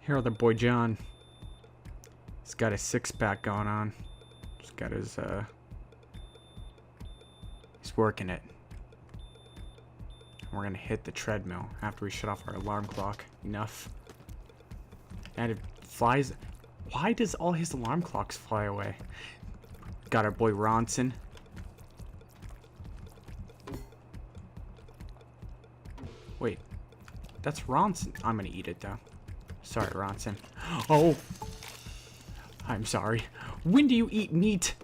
Here, other boy John. He's got his six-pack going on. He's got his, he's working it. We're gonna hit the treadmill after we shut off our alarm clock. Enough. And it flies. Why does all his alarm clocks fly away? Got our boy Ronson. Wait. That's Ronson. I'm gonna eat it though. Sorry, Ronson. Oh! I'm sorry. When do you eat meat?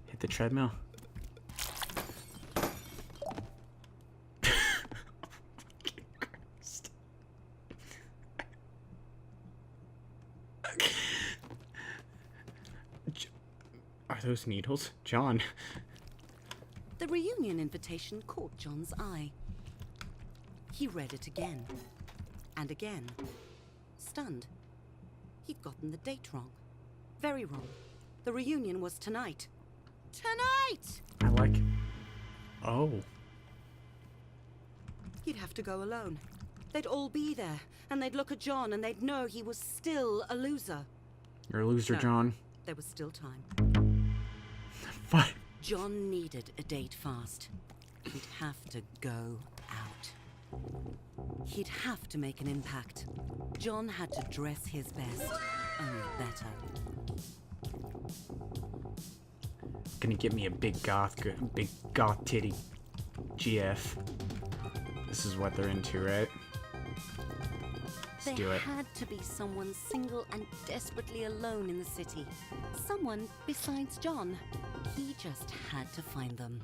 Hit the treadmill. Are those needles? John. The reunion invitation caught John's eye. He read it again. And again. Stunned. He'd gotten the date wrong. Very wrong. The reunion was tonight. Tonight! I like... Oh. He'd have to go alone. They'd all be there, and they'd look at John and they'd know he was still a loser. You're a loser, No. John. There was still time. What? John needed a date fast. He'd have to go out. He'd have to make an impact. John had to dress his best, only better. Gonna give me a big goth titty GF. This is what they're into, right? Let's do There it. had to be someone single and desperately alone in the city. Someone besides John. He just had to find them.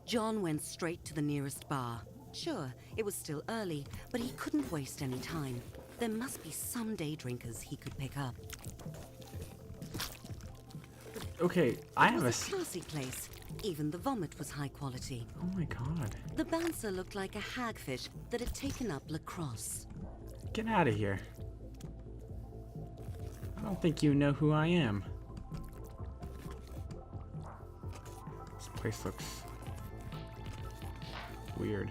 John went straight to the nearest bar. Sure, it was still early, but he couldn't waste any time. There must be some day drinkers he could pick up. Okay, I It have was a classy place. Even the vomit was high quality. Oh my god. The bouncer looked like a hagfish that had taken up lacrosse. Get out of here. I don't think you know who I am. This place looks weird.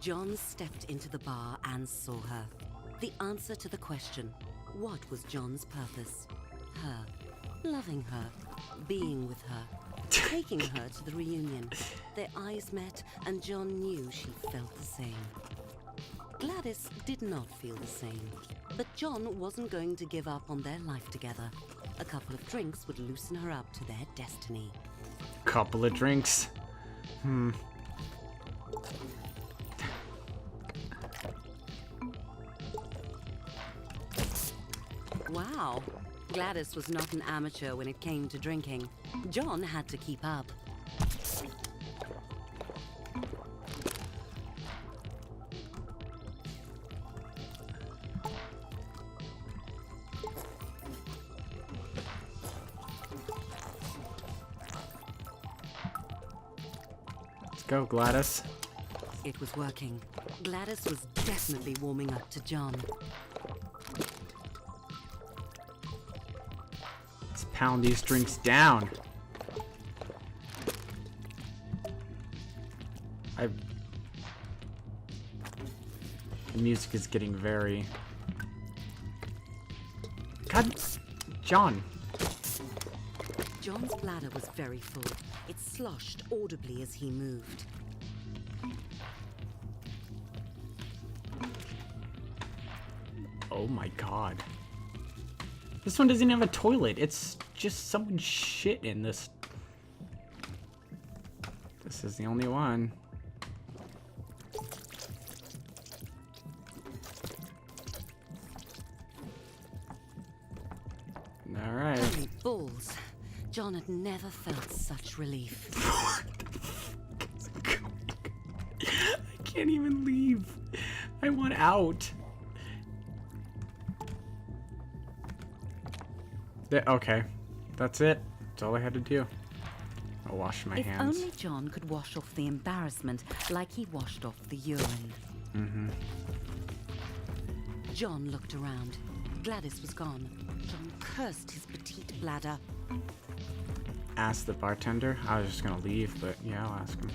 John stepped into the bar and saw her. The answer to the question, what was John's purpose? Her. Loving her. Being with her. Taking her to the reunion. Their eyes met and John knew she felt the same. Gladys did not feel the same. But John wasn't going to give up on their life together. A couple of drinks would loosen her up to their destiny. Couple of drinks. Wow. Gladys was not an amateur when it came to drinking. John had to keep up. Let's go, Gladys. It was working. Gladys was definitely warming up to John. Let's pound these drinks down. The music is getting very... God... John. John's bladder was very full. It sloshed audibly as he moved. Oh my god. This one doesn't have a toilet. It's just someone's shit in this. This is the only one. Alright. Holy balls. John had never felt such relief. I can't even leave. I want out. Okay. That's it. That's all I had to do. I'll wash my If hands. only John could wash off the embarrassment like he washed off the urine. John looked around. Gladys was gone. John cursed his petite bladder. Ask the bartender. I was just gonna leave, but yeah, I'll ask him.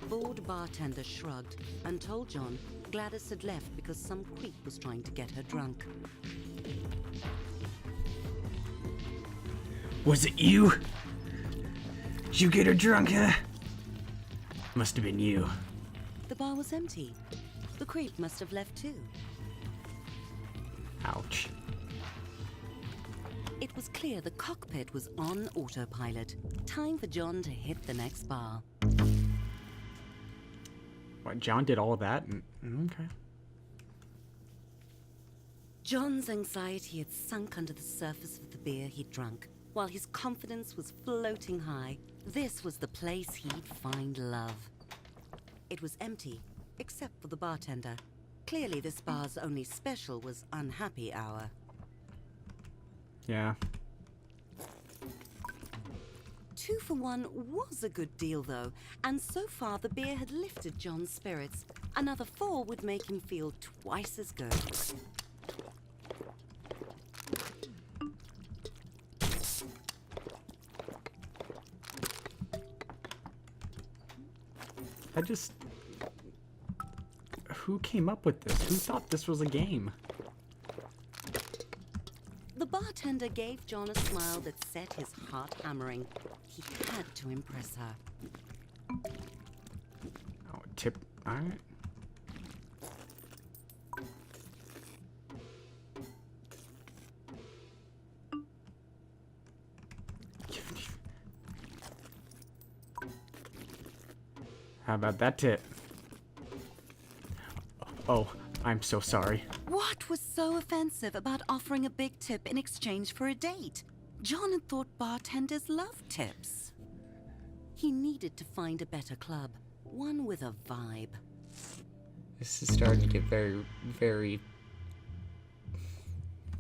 bored bartender shrugged and told John Gladys had left because some creep was trying to get her drunk. Was it you? Did you get her drunk, huh? Must have been you. The bar was empty. The creep must have left too. Ouch. It was clear the cockpit was on autopilot. Time for John to hit the next bar. What, John did all of that? Okay. John's anxiety had sunk under the surface of the beer he'd drunk, while his confidence was floating high. This was the place he'd find love. It was empty, except for the bartender. Clearly this bar's only special was unhappy hour. Yeah. 2 for 1 was a good deal, though, and so far the beer had lifted John's spirits. Another 4 would make him feel twice as good. Who came up with this? Who thought this was a game? The bartender gave John a smile that set his heart hammering. He had to impress her. Oh, tip. Alright. How about that tip? Oh, I'm so sorry. What was so offensive about offering a big tip in exchange for a date? John had thought bartenders loved tips. He needed to find a better club, one with a vibe. This is starting to get very, very...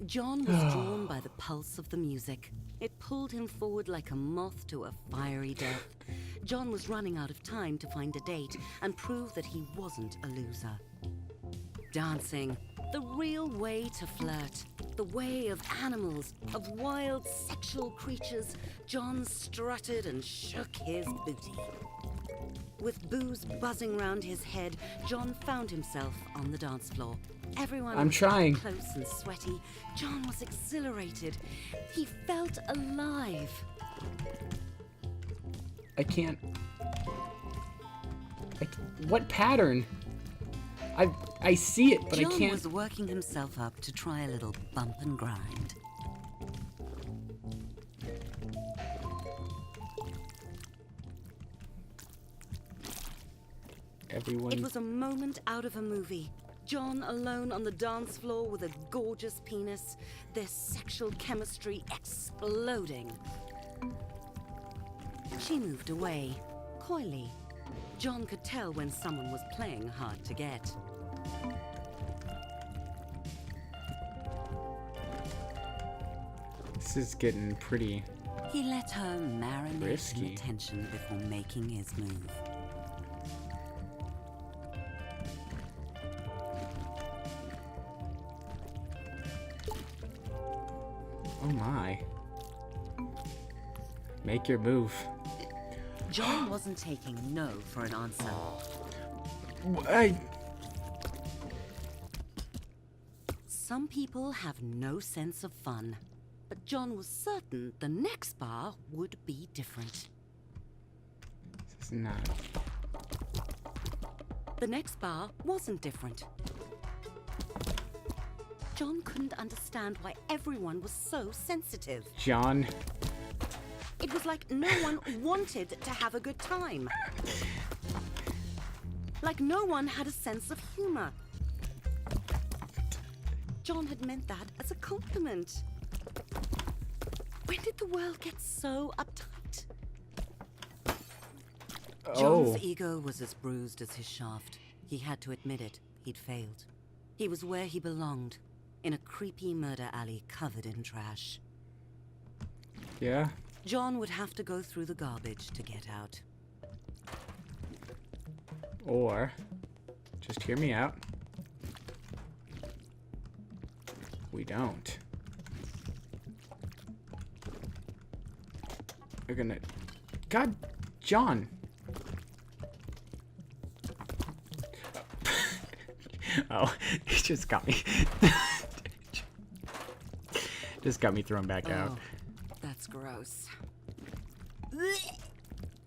John was drawn by the pulse of the music. It pulled him forward like a moth to a fiery death. John was running out of time to find a date and prove that he wasn't a loser. Dancing, the real way to flirt, the way of animals, of wild sexual creatures. John strutted and shook his booty. With booze buzzing round his head, John found himself on the dance floor. Everyone I'm trying. was close and sweaty. John was exhilarated. He felt alive. I can't... What pattern? I see it, but John I can't... was working himself up to try a little bump and grind. Everyone... It was a moment out of a movie. John alone on the dance floor with a gorgeous penis, their sexual chemistry exploding. She moved away, coyly. John could tell when someone was playing hard to get. This is getting pretty... He let her marinate risky. in attention before making his move. Oh my. Make your move. John wasn't taking no for an answer. Some people have no sense of fun, but John was certain the next bar would be different. This is not... The next bar wasn't different. John couldn't understand why everyone was so sensitive. John... It was like no one wanted to have a good time. Like no one had a sense of humor. John had meant that as a compliment. When did the world get so uptight? John's ego was as bruised as his shaft. He had to admit it. He'd failed. He was where he belonged, in a creepy murder alley covered in trash. Yeah? John would have to go through the garbage to get out. Or... just hear me out. We don't. We're gonna... God, John! Oh, he just got me. Just got me thrown back out. Oh, that's gross.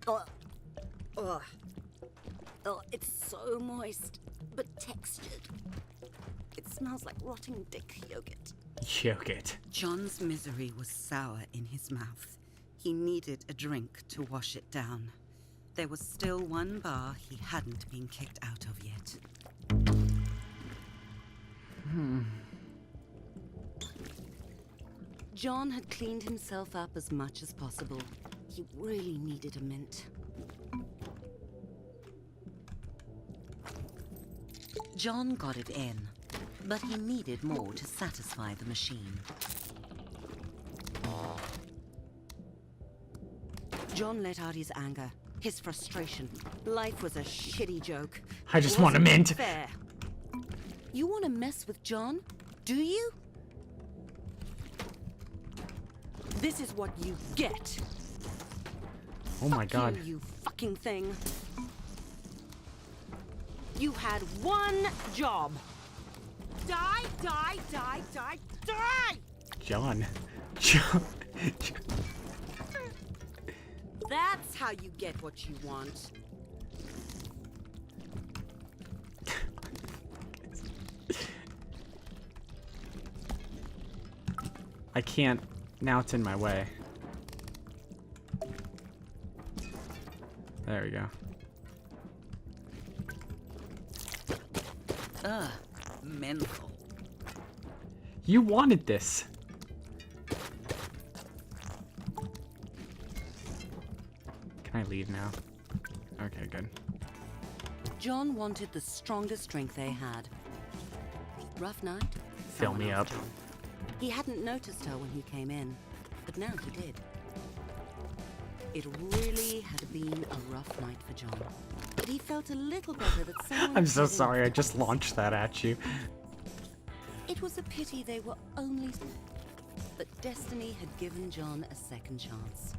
Oh, oh. Oh, it's so moist, but textured. It smells like rotting dick yogurt. Yogurt. John's misery was sour in his mouth. He needed a drink to wash it down. There was still one bar he hadn't been kicked out of yet. John had cleaned himself up as much as possible. He really needed a mint. John got it in, but he needed more to satisfy the machine. John let out his anger, his frustration. Life was a shitty joke. I just want a mint. Fair. You want to mess with John? Do you? This is what you get. Oh my God. You fucking thing. You had one job. Die, die, die, die, die! John. That's how you get what you want. I can't. Now it's in my way. There we go. Ugh, menthol. You wanted this. Can I leave now? Okay, good. John wanted the strongest drink they had. Rough night? Fill me Someone up. asked John. He hadn't noticed her when he came in, but now he did. It really had been a rough night for John. But he felt a little better that someone... I'm so had sorry, I noticed. just launched that at you. It was a pity they were only... But destiny had given John a second chance.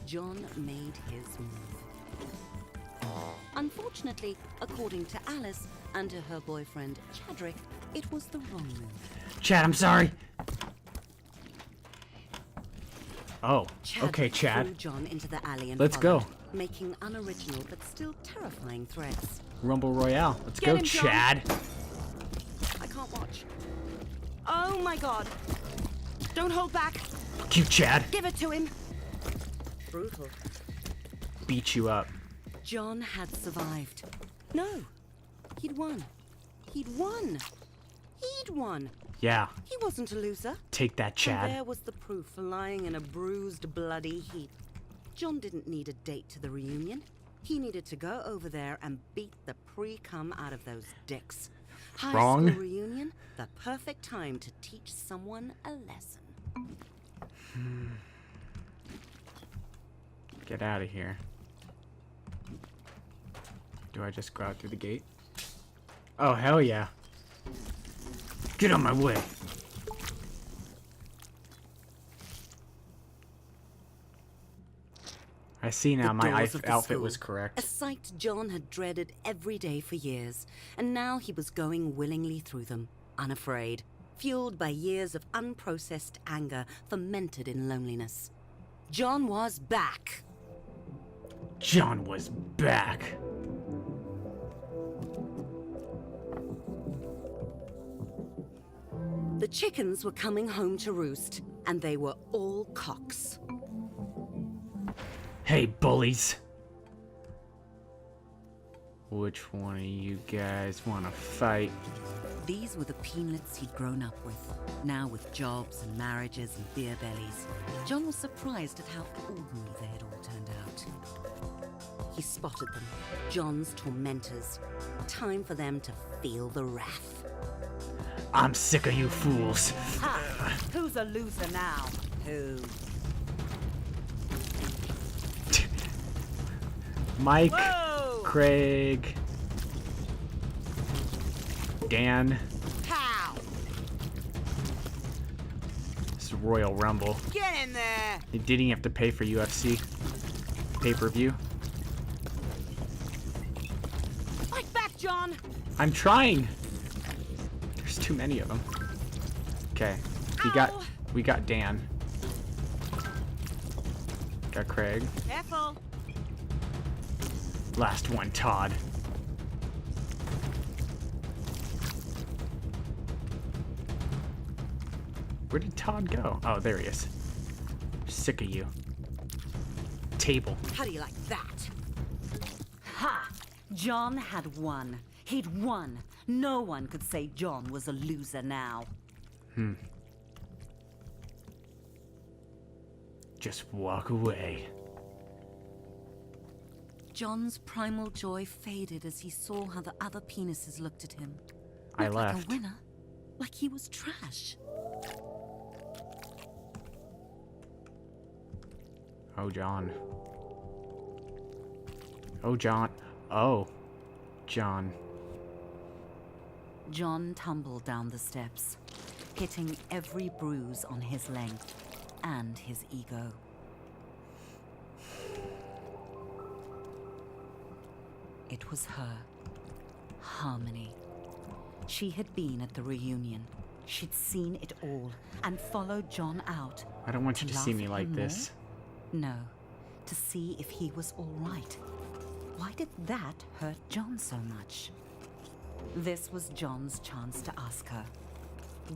John made his move. Unfortunately, according to Alice and to her boyfriend Chadrick, it was the wrong move. Chad, I'm sorry. Oh, Chad okay, threw Chad. John into the alley and Let's followed, go. making unoriginal but still terrifying threats. Rumble Royale. Let's Get go, him, John. Chad. I can't watch. Oh my God! Don't hold back. Fuck you, Chad. Give it to him. Brutal. Beat you up. John had survived. No, he'd won. He'd won. He'd won. Yeah, He wasn't a loser. take that, And Chad. there was the proof lying in a bruised, bloody heap. John didn't need a date to the reunion. He needed to go over there and beat the pre-cum out of those dicks. High Wrong. school reunion, the perfect time to teach someone a lesson. Get out of here. Do I just go out through the gate? Oh, hell yeah. Get on my way. I see now The my doors of the outfit school, was a correct. sight John had dreaded every day for years, and now he was going willingly through them, unafraid, fueled by years of unprocessed anger fermented in loneliness. John was back. John was back. The chickens were coming home to roost, and they were all cocks. Hey, bullies. Which one of you guys want to fight? These were the peanlets he'd grown up with, now with jobs and marriages and beer bellies. John was surprised at how ordinary they had all turned out. He spotted them, John's tormentors. Time for them to feel the wrath. I'm sick of you fools. Ha! Who's a loser now? Who? Mike, Whoa! Craig, Dan. Pow! This is Royal Rumble. Get in there! You didn't even have to pay for UFC pay-per-view. Fight back, John! I'm trying. There's too many of them. Okay. We got Dan. Got Craig. Careful. Last one, Todd. Where did Todd go? Oh, there he is. Sick of you. Table. How do you like that? Ha! John had won. He'd won. No one could say John was a loser now. Just walk away. John's primal joy faded as he saw how the other penises looked at him. I Not like left. a winner, like he was trash. Oh, John. Oh, John. Oh, John. John tumbled down the steps, hitting every bruise on his length and his ego. It was her, Harmony. She had been at the reunion. She'd seen it all and followed John out. I don't want you to see laugh me at like him this. No, to see if he was all right. Why did that hurt John so much? This was John's chance to ask her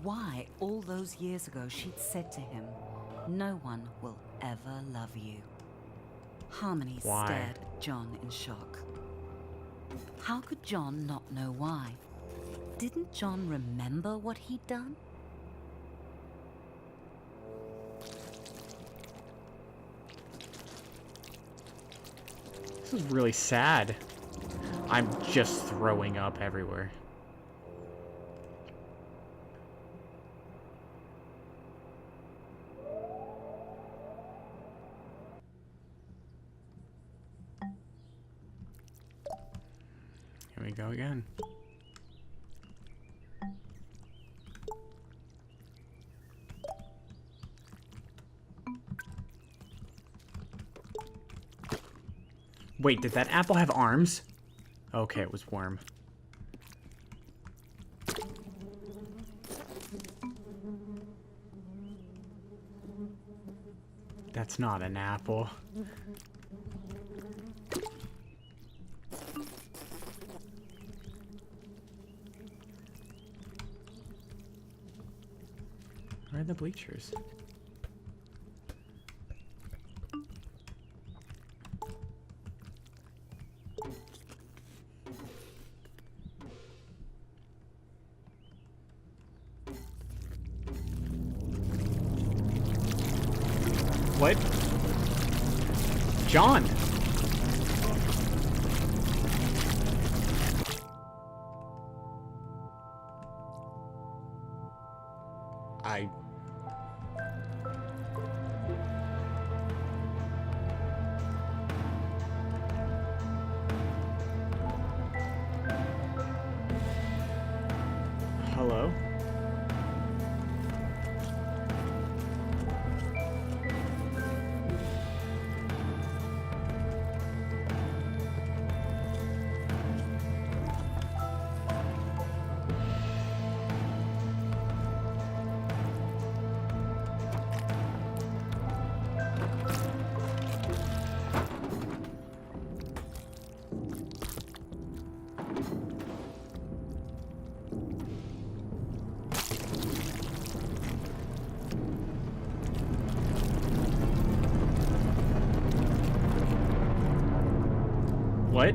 why all those years ago she'd said to him, "No one will ever love you." Harmony Why? stared at John in shock. How could John not know why? Didn't John remember what he'd done? This is really sad. I'm just throwing up everywhere. Here we go again. Wait, did that apple have arms? Okay, it was worm. That's not an apple. Where are the bleachers? What? John! I... Hello? What?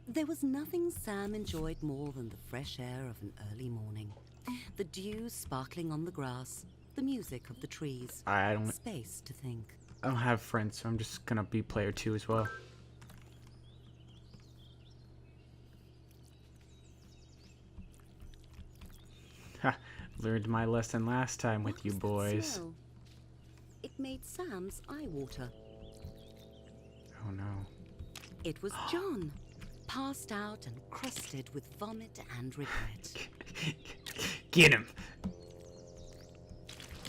There was nothing Sam enjoyed more than the fresh air of an early morning. The dew sparkling on the grass, the music of the trees. I don't Space to think. have friends, so I'm just gonna be player 2 as well. Ha, learned my lesson last time with What you was that boys. smell? It made Sam's eye water. Oh no. It was John, passed out and crusted with vomit and regret. Get him!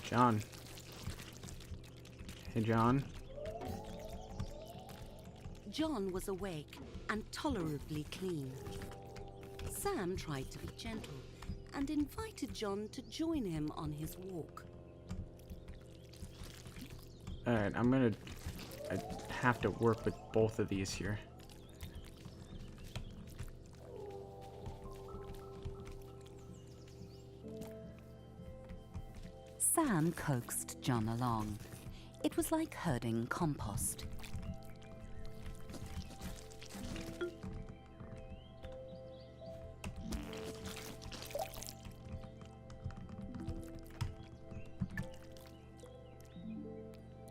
John. Hey, John. John was awake and tolerably clean. Sam tried to be gentle and invited John to join him on his walk. Alright, I have to work with both of these here. Sam coaxed John along. It was like herding compost.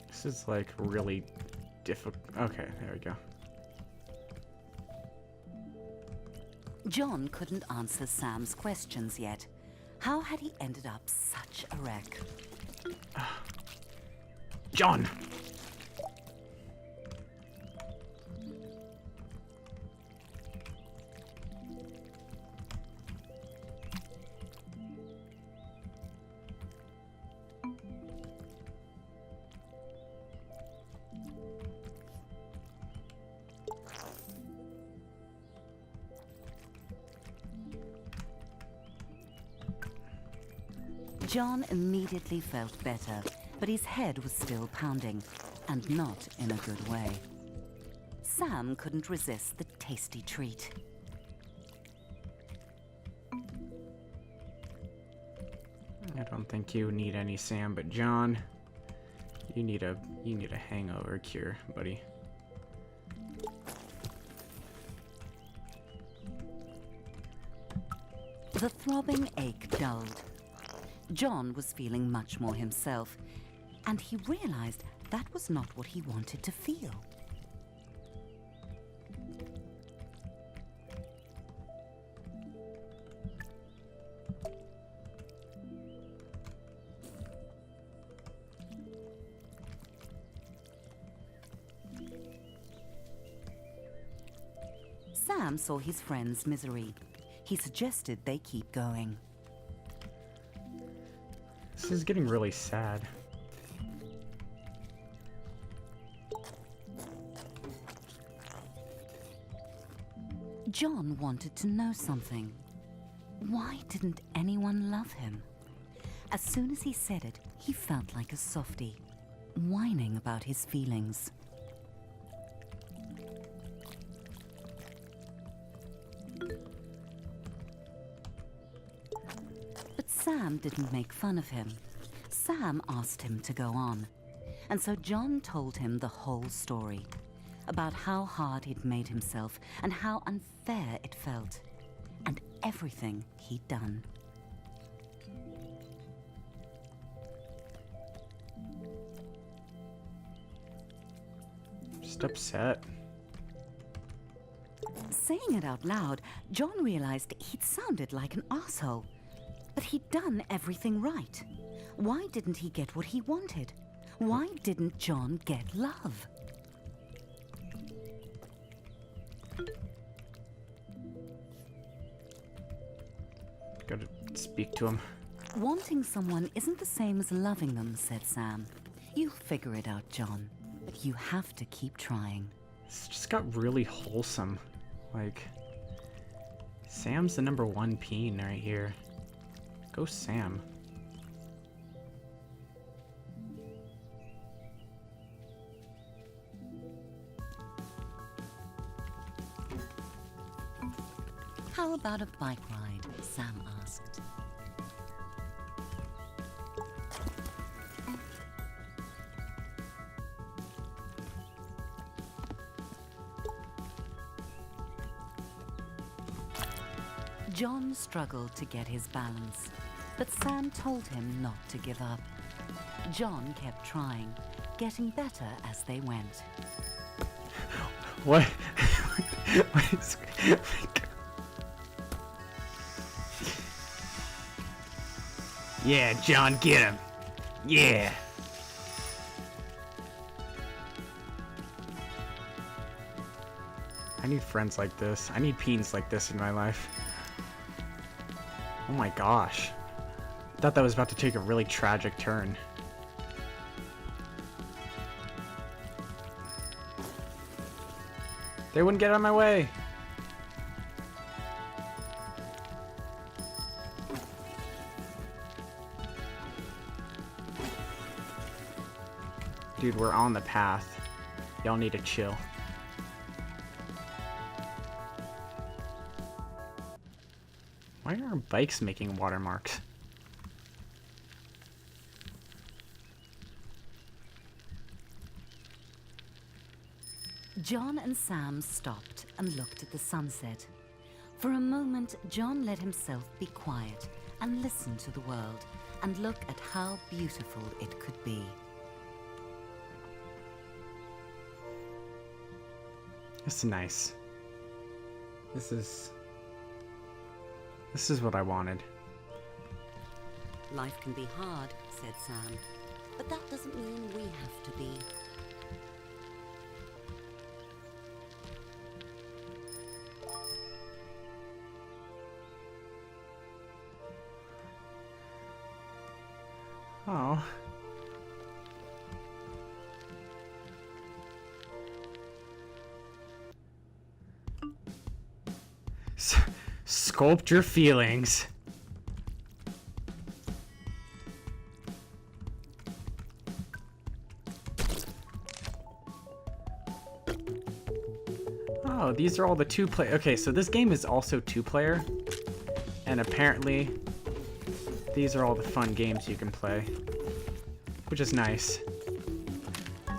This is like really difficult. Okay, there we go. John couldn't answer Sam's questions yet. How had he ended up such a wreck? John! John immediately felt better, but his head was still pounding, and not in a good way. Sam couldn't resist the tasty treat. I don't think you need any Sam, but John, you need a hangover cure, buddy. The throbbing ache dulled. John was feeling much more himself, and he realized that was not what he wanted to feel. Sam saw his friend's misery. He suggested they keep going. This is getting really sad. John wanted to know something. Why didn't anyone love him? As soon as he said it, he felt like a softie, whining about his feelings. But Sam didn't make fun of him. Sam asked him to go on. And so John told him the whole story about how hard he'd made himself and how unfair it felt, and everything he'd done. Just upset. Saying it out loud, John realized he'd sounded like an asshole. But he'd done everything right. Why didn't he get what he wanted? Why didn't John get love? Gotta speak to him. Wanting someone isn't the same as loving them, said Sam. You'll figure it out, John. But you have to keep trying. This just got really wholesome. Like, Sam's the #1 peen right here. Go Sam. How about a bike ride? Sam asked. John struggled to get his balance, but Sam told him not to give up. John kept trying, getting better as they went. What? What is... Yeah, John, get him. Yeah. I need friends like this. I need peens like this in my life. Oh my gosh. I thought that was about to take a really tragic turn. They wouldn't get out of my way. Dude, we're on the path. Y'all need to chill. Why are our bikes making watermarks? John and Sam stopped and looked at the sunset. For a moment, John let himself be quiet and listen to the world and look at how beautiful it could be. This is nice. This is what I wanted. Life can be hard, said Sam, but that doesn't mean we have to be. Oh. Sculpt your feelings. Oh, these are all the two-player. Okay, so this game is also two-player, and apparently these are all the fun games you can play, which is nice.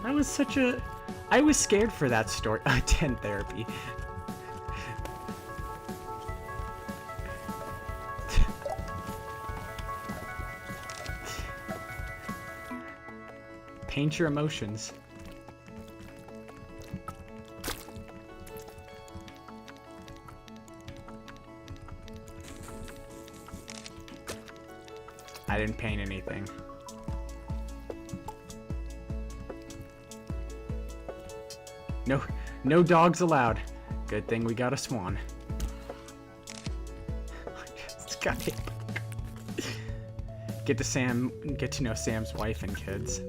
I was scared for that story. 10 therapy. Paint your emotions. I didn't paint anything. No dogs allowed. Good thing we got a swan. Get to know Sam's wife and kids.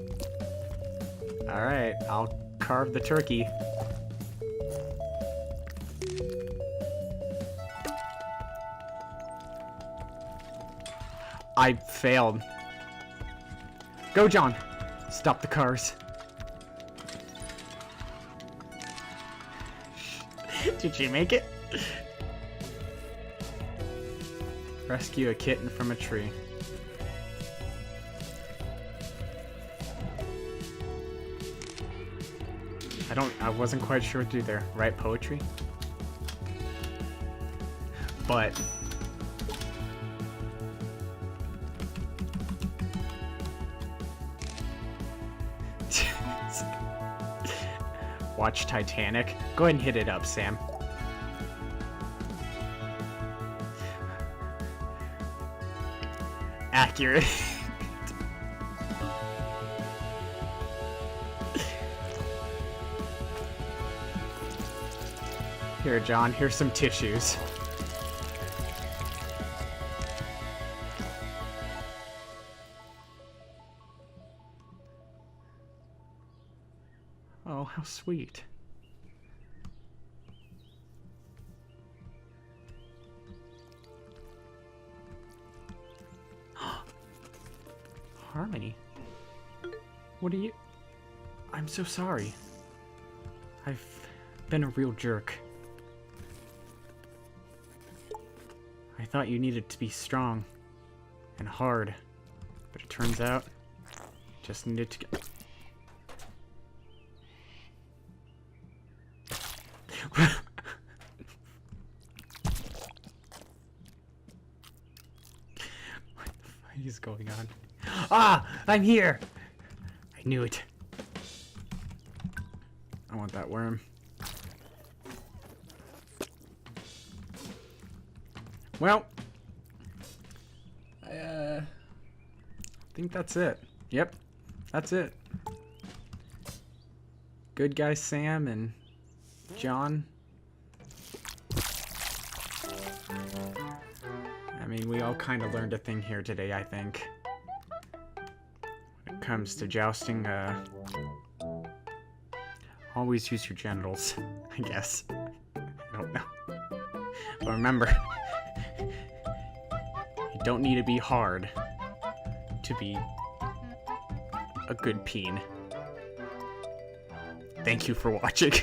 Alright, I'll carve the turkey. I failed. Go, John! Stop the cars. Did she make it? Rescue a kitten from a tree. I wasn't quite sure what to do there. Write poetry? But watch Titanic. Go ahead and hit it up, Sam. Accurate. Here, John, here's some tissues. Oh, how sweet. Harmony? What are you... I'm so sorry. I've been a real jerk. I thought you needed to be strong and hard, but it turns out just needed to get... What the fuck is going on? Ah! I'm here! I knew it. I want that worm. Well, I think that's it. Yep, that's it. Good guy Sam and John. I mean, we all kind of learned a thing here today, I think. When it comes to jousting, Always use your genitals, I guess. I don't know. But remember, you don't need to be hard to be a good peen. Thank you for watching.